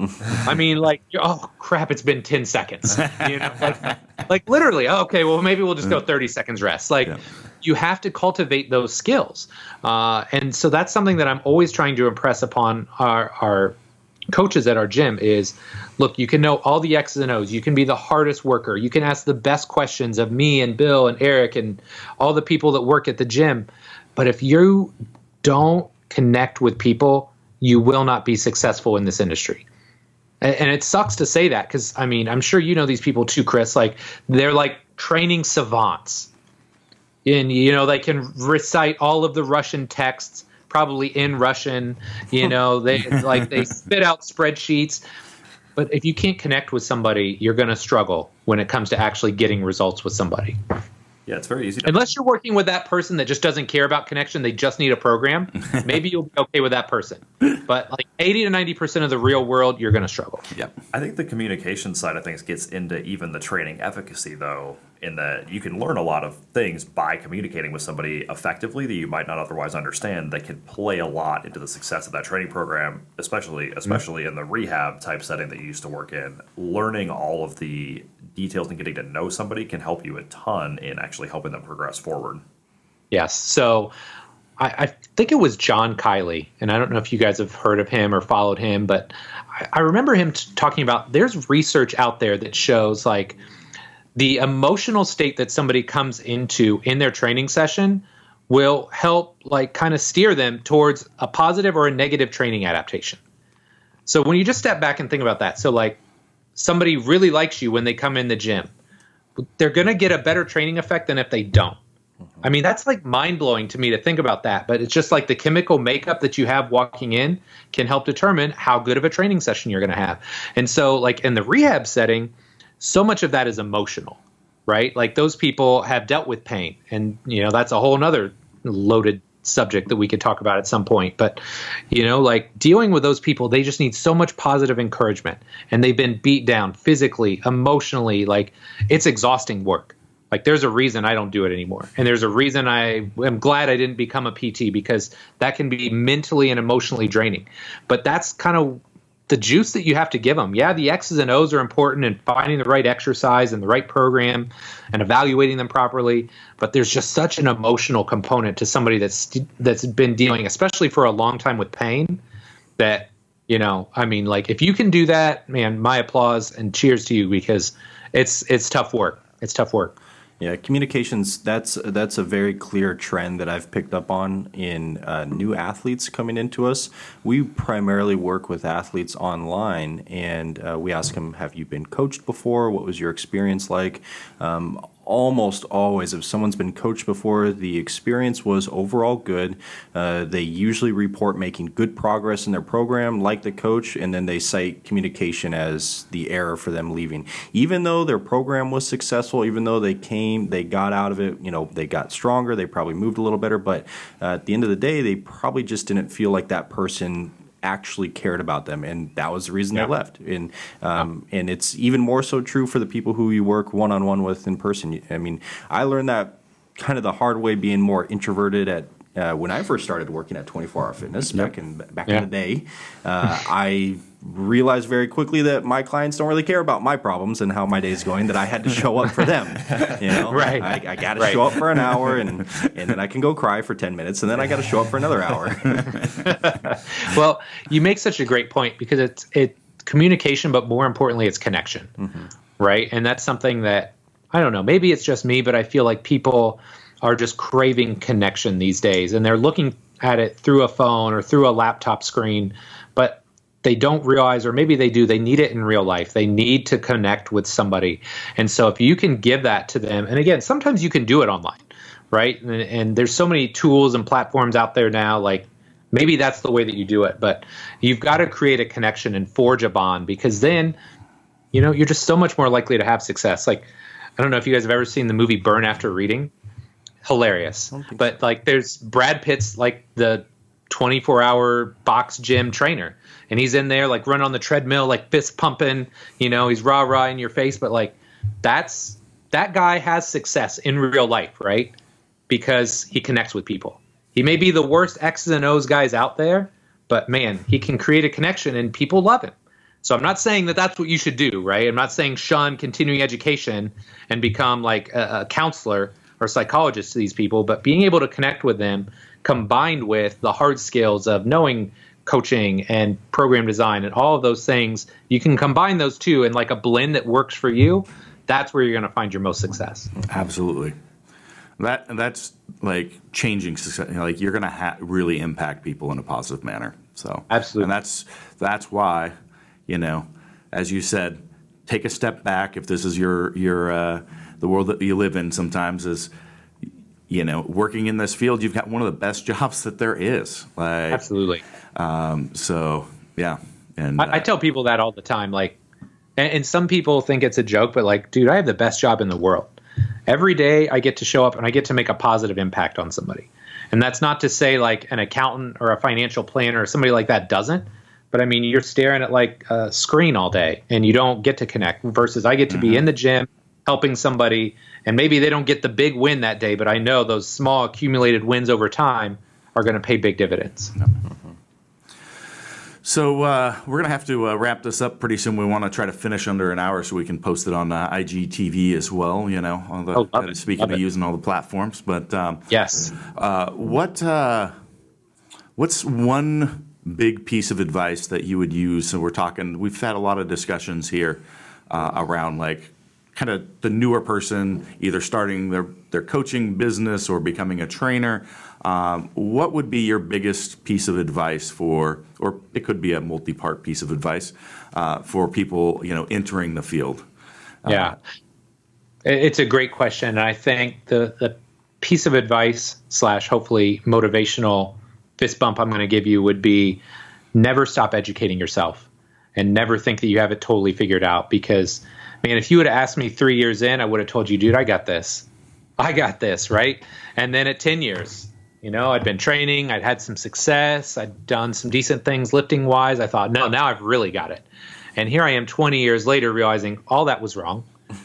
I mean, like, oh crap, it's been 10 seconds. Like literally. Oh, okay, well maybe we'll just go 30 seconds rest. Like, you have to cultivate those skills, and so that's something that I'm always trying to impress upon our coaches at our gym is, look, you can know all the X's and O's. You can be the hardest worker. You can ask the best questions of me and Bill and Eric and all the people that work at the gym. But if you don't connect with people, you will not be successful in this industry. And it sucks to say that because, I mean, I'm sure you know these people too, Chris. Like, they're like training savants. And, they can recite all of the Russian texts, probably in Russian, they spit out spreadsheets. But if you can't connect with somebody, you're going to struggle when it comes to actually getting results with somebody. Yeah, it's very easy. Unless you're working with that person that just doesn't care about connection, they just need a program, maybe you'll be okay with that person. But like 80 to 90% of the real world, you're going to struggle. Yep. I think the communication side of things gets into even the training efficacy, though, in that you can learn a lot of things by communicating with somebody effectively that you might not otherwise understand, that can play a lot into the success of that training program, especially in the rehab type setting that you used to work in. Learning all of the details and getting to know somebody can help you a ton in actually helping them progress forward. Yes. So I think it was John Kiley, and I don't know if you guys have heard of him or followed him, but I remember him talking about, there's research out there that shows like the emotional state that somebody comes into in their training session will help like kind of steer them towards a positive or a negative training adaptation. So when you just step back and think about that, so like somebody really likes you when they come in the gym, they're going to get a better training effect than if they don't. I mean, that's like mind-blowing to me to think about that, but it's just like the chemical makeup that you have walking in can help determine how good of a training session you're going to have. And so like in the rehab setting, so much of that is emotional, right? Like those people have dealt with pain, and that's a whole nother loaded subject that we could talk about at some point. But, like dealing with those people, they just need so much positive encouragement, and they've been beat down physically, emotionally. Like, it's exhausting work. Like, there's a reason I don't do it anymore. And there's a reason I am glad I didn't become a PT, because that can be mentally and emotionally draining. But that's kind of the juice that you have to give them. Yeah, the X's and O's are important, and finding the right exercise and the right program and evaluating them properly. But there's just such an emotional component to somebody that's been dealing, especially for a long time, with pain, that, like, if you can do that, man, my applause and cheers to you, because it's tough work. It's tough work. Yeah, communications, that's a very clear trend that I've picked up on in new athletes coming into us. We primarily work with athletes online, and we ask them, have you been coached before? What was your experience like? Almost always, if someone's been coached before, the experience was overall good. They usually report making good progress in their program, like the coach, and then they cite communication as the error for them leaving. Even though their program was successful, even though they got out of it, they got stronger, they probably moved a little better, but at the end of the day, they probably just didn't feel like that person actually cared about them, and that was the reason they left. And it's even more so true for the people who you work one-on-one with in person. I mean, I learned that kind of the hard way, being more introverted at when I first started working at 24 Hour Fitness back in the day. I realized very quickly that my clients don't really care about my problems and how my day's going, that I had to show up for them. Right. I got to show up for an hour, and then I can go cry for 10 minutes, and then I got to show up for another hour. Well, you make such a great point, because it's communication, but more importantly, it's connection, right? And that's something that, I don't know, maybe it's just me, but I feel like people are just craving connection these days, and they're looking at it through a phone or through a laptop screen, but they don't realize, or maybe they do, they need it in real life. They need to connect with somebody. And so if you can give that to them, and again, sometimes you can do it online, right? And there's so many tools and platforms out there now, like maybe that's the way that you do it, but you've got to create a connection and forge a bond, because then, you're just so much more likely to have success. Like, I don't know if you guys have ever seen the movie Burn After Reading. Hilarious. But like, there's Brad Pitt's like the 24-hour box gym trainer, and he's in there like running on the treadmill, like fist pumping, he's rah in your face. But like, that guy has success in real life, right? Because he connects with people. He may be the worst X's and O's guys out there, but man, he can create a connection and people love him. So I'm not saying that that's what you should do, right? I'm not saying shun continuing education and become like a counselor or psychologist to these people, but being able to connect with them, combined with the hard skills of knowing coaching and program design and all of those things, you can combine those two in like a blend that works for you. That's where you're going to find your most success. Absolutely. That's like changing success. Like, you're going to really impact people in a positive manner. So absolutely. And that's why, as you said, take a step back. If this is your the world that you live in, sometimes is, working in this field, you've got one of the best jobs that there is. Like, absolutely. So yeah. And I tell people that all the time. Like, and some people think it's a joke, but like, dude, I have the best job in the world. Every day I get to show up and I get to make a positive impact on somebody. And that's not to say like an accountant or a financial planner or somebody like that doesn't. But I mean, you're staring at like a screen all day and you don't get to connect, versus I get to be in the gym helping somebody, and maybe they don't get the big win that day, but I know those small accumulated wins over time are going to pay big dividends. So we're going to have to wrap this up pretty soon. We want to try to finish under an hour so we can post it on IGTV as well, on the, speaking of using all the platforms. But yes. What's one big piece of advice that you would use? So we've had a lot of discussions here around like kind of the newer person either starting their coaching business or becoming a trainer. What would be your biggest piece of advice or it could be a multi-part piece of advice for people, entering the field? Yeah, it's a great question. And I think the piece of advice / hopefully motivational fist bump I'm going to give you would be never stop educating yourself and never think that you have it totally figured out. Because, man, if you would have asked me 3 years in, I would have told you, dude, I got this, right? And then at 10 years, I'd been training, I'd had some success, I'd done some decent things lifting wise. I thought, no, now I've really got it. And here I am 20 years later realizing all that was wrong.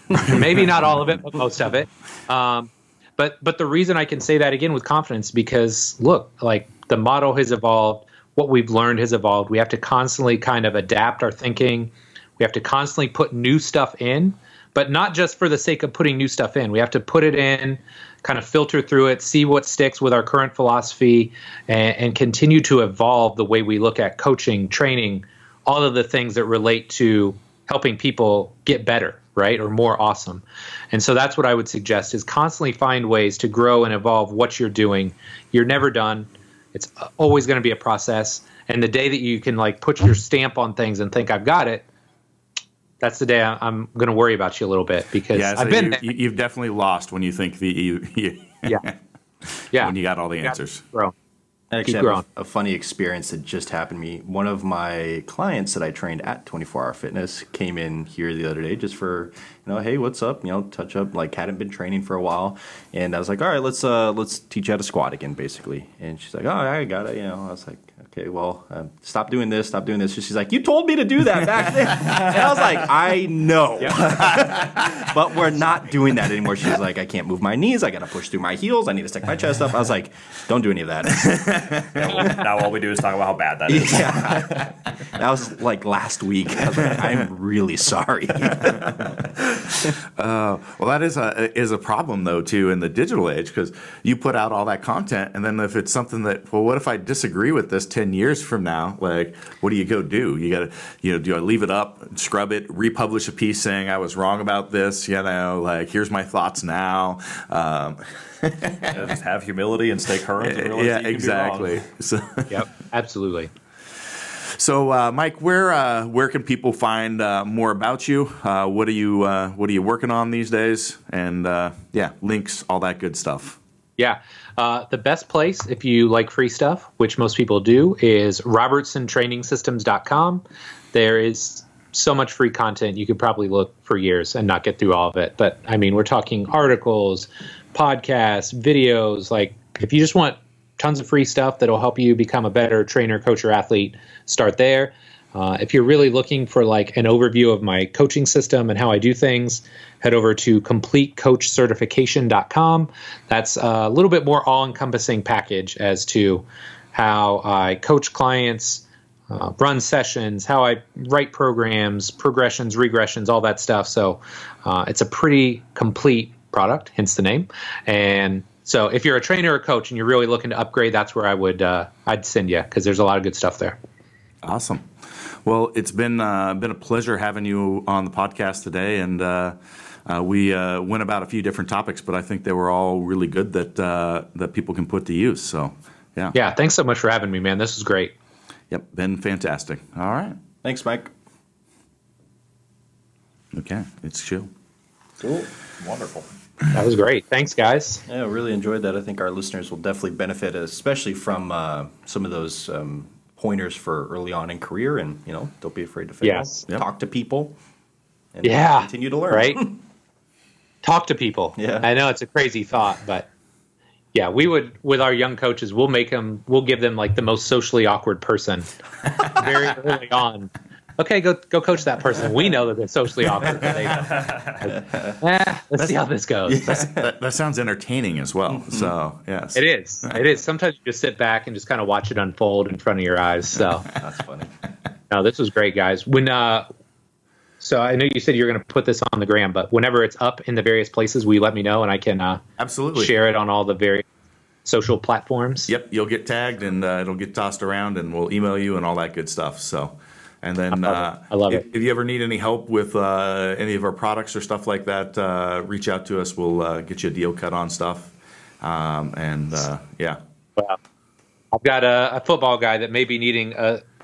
Maybe not all of it, but most of it. But the reason I can say that again with confidence, because look, like the model has evolved, what we've learned has evolved. We have to constantly kind of adapt our thinking. We have to constantly put new stuff in, but not just for the sake of putting new stuff in. We have to put it in, kind of filter through it, see what sticks with our current philosophy, and continue to evolve the way we look at coaching, training, all of the things that relate to helping people get better, right? Or more awesome. And so that's what I would suggest is constantly find ways to grow and evolve what you're doing. You're never done. It's always going to be a process. And the day that you can like put your stamp on things and think I've got it, that's the day I'm going to worry about you a little bit, because Yeah, so I've been you've definitely lost when you think yeah. when you got all the answers. Bro. I Keep actually growing. have a funny experience that just happened to me. One of my clients that I trained at 24 Hour Fitness came in here the other day just for, hey, what's up? Touch up. Like, hadn't been training for a while, and I was like, all right, let's teach you how to squat again, basically. And she's like, oh, I got it. I was like, okay, well, stop doing this. She's like, you told me to do that back then. And I was like, I know, but we're not doing that anymore. She's like, I can't move my knees. I got to push through my heels. I need to stick my chest up. I was like, don't do any of that. Now all we do is talk about how bad that is. Yeah. That was like last week. I was like, I'm really sorry. Well, that is a problem though too in the digital age, because you put out all that content, and then if it's something that, well, what if I disagree with this 10 years from now? Like, what do you go do? You got to, do I leave it up, scrub it, republish a piece saying I was wrong about this? Like, here's my thoughts now. Just have humility and stay current. And realize Yeah, that you can be wrong. exactly. So, Yep, absolutely. so Mike, where can people find more about you? What are you working on these days? And links, all that good stuff. Yeah. The best place, if you like free stuff, which most people do, is robertsontrainingsystems.com. There is so much free content. You could probably look for years and not get through all of it. But I mean, we're talking articles, podcasts, videos. Like, if you just want tons of free stuff that'll help you become a better trainer, coach, or athlete, start there. If you're really looking for like an overview of my coaching system and how I do things, head over to completecoachcertification.com. That's a little bit more all-encompassing package as to how I coach clients, run sessions, how I write programs, progressions, regressions, all that stuff. So it's a pretty complete product, hence the name. And so if you're a trainer or coach and you're really looking to upgrade, that's where I'd send you, because there's a lot of good stuff there. Awesome. Well, it's been a pleasure having you on the podcast today, and we went about a few different topics, but I think they were all really good that people can put to use. So, yeah. Yeah, thanks so much for having me, man. This was great. Yep, been fantastic. All right. Thanks, Mike. Okay, it's chill. Cool. Wonderful. That was great. Thanks, guys. Yeah, really enjoyed that. I think our listeners will definitely benefit, especially from some of those pointers for early on in career. And, don't be afraid to fail. Yes. Yep. Talk to people. And continue to learn. Right? Talk to people. Yeah. I know it's a crazy thought, but yeah, we would, with our young coaches, we'll give them like the most socially awkward person very early on. Okay, go coach that person. We know that they're socially awkward. But let's see how this goes. That sounds entertaining as well. So, yes. It is. Sometimes you just sit back and just kind of watch it unfold in front of your eyes. So That's funny. no, this was great, guys. So I know you said you're going to put this on the gram, but whenever it's up in the various places, will you let me know, and I can Absolutely share it on all the various social platforms? Yep, you'll get tagged, and it'll get tossed around, and we'll email you and all that good stuff. So, and then I love it. If you ever need any help with any of our products or stuff like that, reach out to us. We'll get you a deal cut on stuff. Yeah. Well, I've got a football guy that may be needing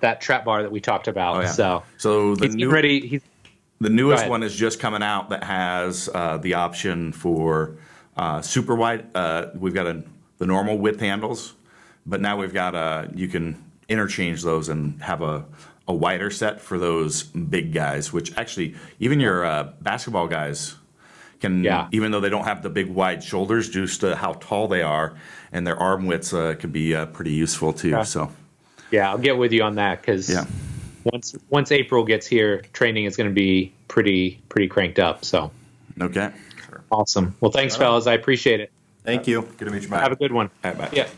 that trap bar that we talked about. Oh, yeah. So the he's getting ready. The newest ahead. one is just coming out that has the option for super wide. We've got the normal width handles, but now we've got you can interchange those and have a wider set for those big guys, which actually even your basketball guys can, Yeah. even though they don't have the big wide shoulders, just how tall they are and their arm widths can be pretty useful too. Yeah. So, Yeah, I'll get with you on that because yeah. once April gets here, training is going to be pretty cranked up. So Okay. awesome. Well, thanks, fellas. I appreciate it. Thank you. Good to meet you, Mike. Have a good one. All right, bye. Yeah.